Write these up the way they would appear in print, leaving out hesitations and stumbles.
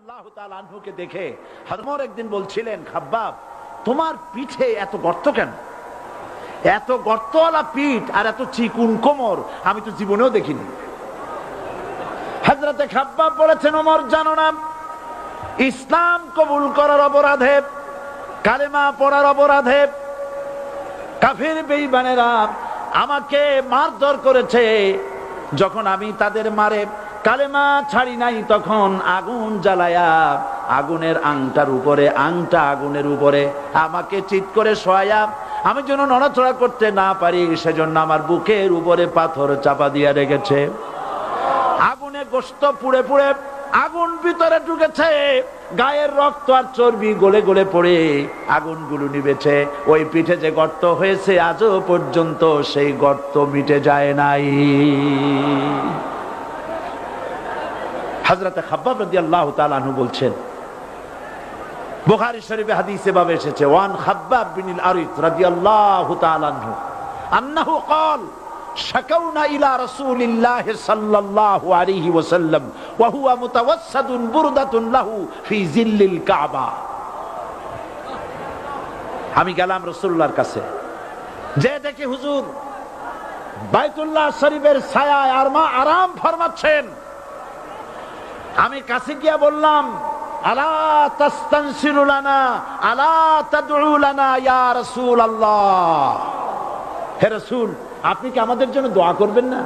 রাদিয়াল্লাহু তাআলা আনহুকে দেখে হযরত ওমর একদিন বলছিলেন, খাব্বাব তোমার পিঠে এত গর্ত কেন? এত গর্তওয়ালা পিঠ আর এত চিকুন কোমর আমি তো জীবনেও দেখিনি। হযরতে খাব্বাব বলেছেন, ওমর জানো না, ইসলাম কবুল করার অপরাধে, কালেমা পড়ার অপরাধে কাফির বেঈমানেরা আমাকে মারধর করেছে। যখন আমি তাদের মারে কালেমা ছাড়ি নাই, তখন আগুন জ্বালায়া আগুনের আংটার উপরে, আংটা আগুনের উপরে আমাকে চিৎ করে শোয়ায়া, আমি যেন নড়াচড়া করতে না পারি সেজন্য আমার বুকের উপরে পাথর চাপা দিয়া রেখেছে। আগুনে গোশত পুড়ে পুড়ে আগুন ভিতরে ঢুকেছে, গায়ের রক্ত আর চর্বি গলে গলে পড়ে আগুনগুলো নিভেছে। ওই পিঠে যে গর্ত হয়েছে আজও পর্যন্ত সেই গর্ত মিটে যায় নাই। হযরতে খাব্বাব রাদিয়াল্লাহু তাআলা আনহু বলছেন, বুখারী শরীফে হাদিসে ভাবে এসেছে, ওয়ান খাব্বাব বিন আরিত রাদিয়াল্লাহু তাআলা আনহু আন্নাহু ক্বাল শাকাউনা ইলা রাসূলিল্লাহ সাল্লাল্লাহু আলাইহি ওয়াসাল্লাম ওয়া হুয়া মুতাওয়াসসাদুন বুরদাতুন লাহু ফি জিল্লিল কাবা। আমি গেলাম রাসূলুল্লাহর কাছে, যে দেখি হুজুর বাইতুল্লাহ শরীফের ছায়ায় আরাম ফরমাচ্ছেন। আমি কাছে গিয়া বললাম, আলা তাস্তানসিরু লানা আলা তাদউ লানা ইয়া রাসূলুল্লাহ, হে রাসূল আপনি কি আমাদের জন্য দোয়া করবেন না?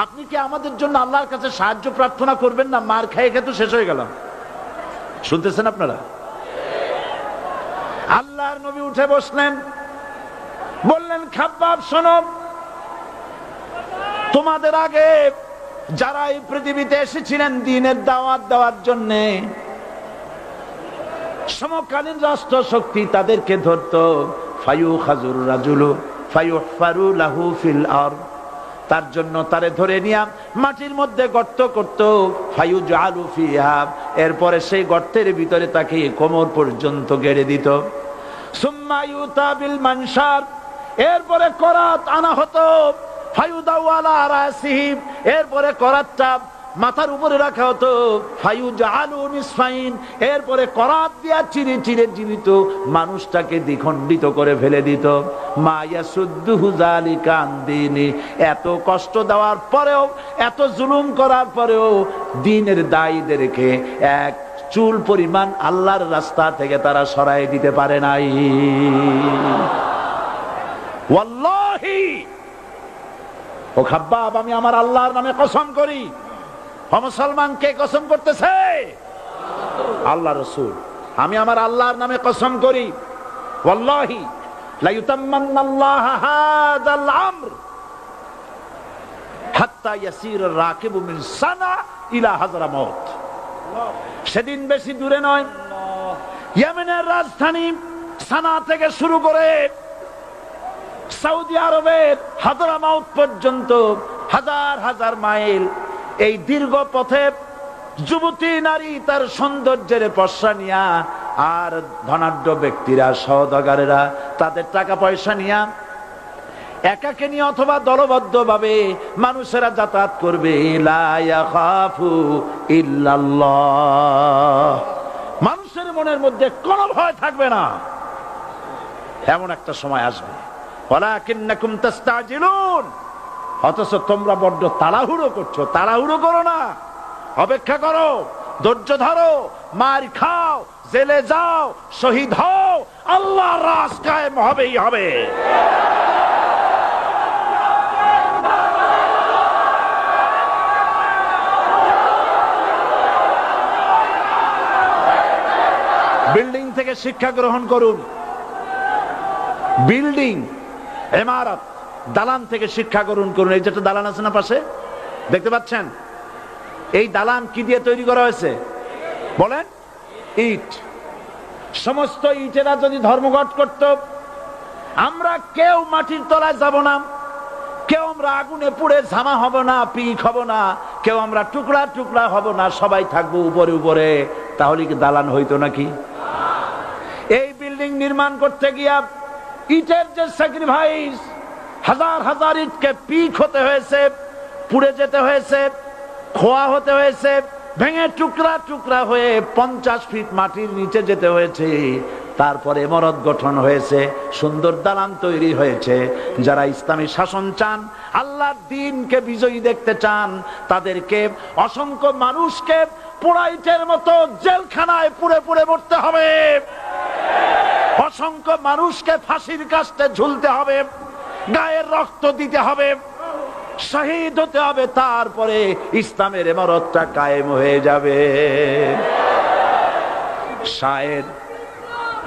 আপনি কি আমাদের জন্য আল্লাহর কাছে সাহায্য প্রার্থনা করবেন না? মার খেয়ে খেয়ে তো শেষ হয়ে গেলাম। শুনতেছেন আপনারা? আল্লাহর নবী উঠে বসলেন, বললেন, খাব্বাব শোনো, তোমাদের আগে যারা এই পৃথিবীতে এসেছিলেন দ্বীনের দাওয়াত দেওয়ার জন্য, সমকালীন রাষ্ট্র শক্তি তাদেরকে ধরতো, ফায়ুখাজুর রাজুলু ফায়ুহফারু লাহু ফিল আরদ, তার জন্য তারে ধরে নিয়া মাটির মধ্যে গর্ত করত, ফায়ুজআলু ফিহা, এরপরে সেই গর্তের ভিতরে তাকে কোমর পর্যন্ত গেড়ে দিত। সুম্মা ইউতা বিল মানশার, এরপরে করাত আনা হতো, ফায়ুদাউ আলা রাসিহি, এরপরে করাতটা মাথার উপরে রাখা হতো, ফায়ুজআলু নিসফাইন, এরপরে করাত দিয়া চিরে চিরে জীবিত মানুষটাকে দ্বিখণ্ডিত করে ফেলে দিত। মা ইয়াসুদ্দুহু যালিকা আন দীনি, এত কষ্ট দেওয়ার পরেও, এত জুলুম করার পরেও দ্বীনের দায়ীদেরকে এক চুল পরিমাণ আল্লাহর রাস্তা থেকে তারা সরাই দিতে পারে নাই। ওয়াল্লাহি, ও খাব্বাব, আমি আমার আল্লাহর নামে কসম করি। মুসলমান কে কসম করতেছে? আল্লাহ রাসূল। আমি আমার আল্লাহর নামে কসম করি, ওয়াল্লাহি লা ইউতাম্মান্নাল্লাহু হাযাল আমর হাত্তা ইয়াসির রাকিবু মিন সানা ইলা হাযরামাউত। সেদিন বেশি দূরে নয়, ইয়েমেনের রাজধানী সানা থেকে শুরু করে সৌদি আরবের হাযরামাউত পর্যন্ত হাজার হাজার মাইল, এই দীর্ঘ পথে যুবতী নারী তার সৌন্দর্যের পশ্চা নিয়া, আর ধনাঢ্য ব্যক্তিরা সওদাগরেরা তাদের টাকা পয়সা নিয়া একাকে নিয়ে অথবা দলবদ্ধ ভাবে মানুষেরা যাতায়াত করবে। লা ইয়াখাফু ইল্লাল্লাহ, মানুষের মনের মধ্যে কোনো ভয় থাকবে না। এমন একটা সময় আসবে, ওয়ালাকিন্নাকুম তাস্তাজিলুন, অথচ তোমরা বড্ড তাড়াহুড়ো করছো। তাড়াহুড়ো করো না, অপেক্ষা করো, ধৈর্য ধরো, মার খাও, জেলে যাও, শহীদ হও, আল্লাহর রাজ কায়েম হবেই হবে। বিল্ডিং থেকে শিক্ষা গ্রহণ করুন, বিল্ডিং, ইমারত, দালান থেকে শিক্ষা গ্রহণ করুন। এই যেটা দালান আছে না পাশে, দেখতে পাচ্ছেন, এই দালান কি দিয়ে তৈরি করা হয়েছে বলেন? ইট। সমস্ত ইটেরা যদি ধর্মঘট করত, আমরা কেউ মাটির তলায় যাব না, কেউ আমরা আগুনে পুড়ে ঝামা হব না, পিক হব না, কেউ আমরা টুকরা টুকরা হব না, সবাই থাকবো উপরে উপরে, তাহলে কি দালান হইতো নাকি? এই বিল্ডিং নির্মাণ করতে গিয়া ইটের যে স্যাক্রিফাইস, হাজার হাজার ইটকে পিক হতে হয়েছে, পুড়ে যেতে হয়েছে, খোয়া হতে হয়েছে, ভেঙে টুকরা টুকরা হয়ে 50 ফিট মাটির নিচে যেতে হয়েছে। তারপরে ইমারত গঠন হয়েছে, সুন্দর দালান তৈরি হয়েছে। যারা ইসলামী শাসন চান, আল্লাহর দ্বীনকে বিজয়ী দেখতে চান, তাদেরকে অসংখ্য মানুষকে পোড়াইটের মতো জেলখানায় পুড়ে পুড়ে মরতে হবে, অসংখ্য মানুষকে ফাঁসির কাস্টে ঝুলতে হবে, গায়ের রক্ত দিতে হবে, শহীদ হতে হবে, তারপরে ইসলামের ইমারতটা কায়েম হয়ে যাবে। শায়ের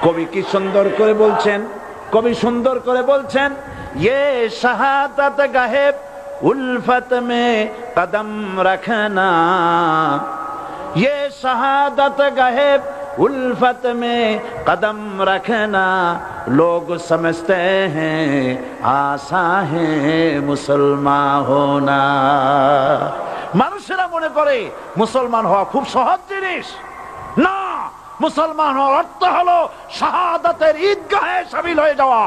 কবি কি সুন্দর করে বলছেন, কবি সুন্দর করে বলছেন, ये शहादत गाहे उल्फत में कदम रखना, ये शहादत गाहे उल्फत में कदम रखना, लोग समझते हैं आसा है मुसलमान होना। মানুষেরা মনে করে মুসলমান হওয়া খুব সহজ জিনিস। না, মুসলমান হওয়ার অর্থ হলো শাহাদাতের ঈদগাহে শামিল হয়ে যাওয়া।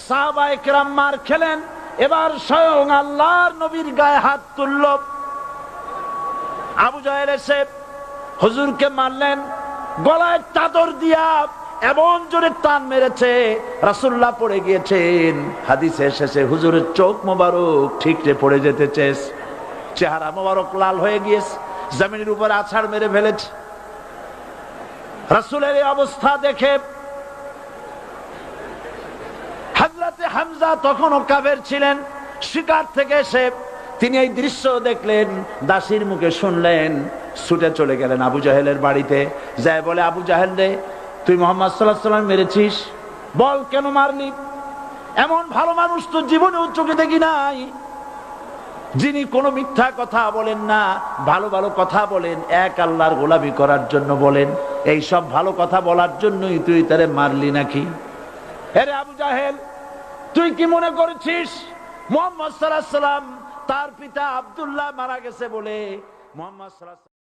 সাহাবায়ে কেরাম মার খেলেন, এবার স্বয়ং আল্লাহর নবীর গায়ে হাত তুলল। আবু জাহেল এসে হুজুরকে মারলেন, গলায় চাদর দিয়া এমন জোরে টান মেরেছে, রাসূলুল্লাহ পড়ে গিয়েছেন। হাদিসে এসেছে হুজুরের চোখ মোবারক ঠিকরে পড়ে যেতেছে, চেহারা মোবারক লাল হয়ে গিয়েছে, জমিনের উপর আছাড় মেরে ফেলেছে। রাসূলের এই অবস্থা দেখে হযরতে হামজা তখনও কাফের ছিলেন, শিকার থেকে এসে তিনি এই দৃশ্য দেখলেন, দাসীর মুখে শুনলেন, ছুটে চলে গেলেন আবু জাহেলের বাড়িতে। যায় বলে, আবু জাহেল রে, তুই মুহাম্মদ সাল্লাল্লাহু আলাইহি ওয়াসাল্লাম মেরেছিস, বল কেন মারলি? এমন ভালো মানুষ তো জীবনেও চোখে দেখি নাই, যিনি কোনো মিথ্যা কথা বলেন না, ভালো ভালো কথা বলেন, এক আল্লাহর গোলামি করার জন্য বলেন। এই সব ভালো কথা বলার জন্যই তুই তারে মারলি নাকি? আরে আবু জাহেল, তুই কি মনে করেছিস মুহাম্মদ সাল্লাল্লাহু আলাইহি ওয়াসাল্লাম তার পিতা আব্দুল্লাহ মারা গেছে বলে মুহাম্মদ সাল্লাল্লাহু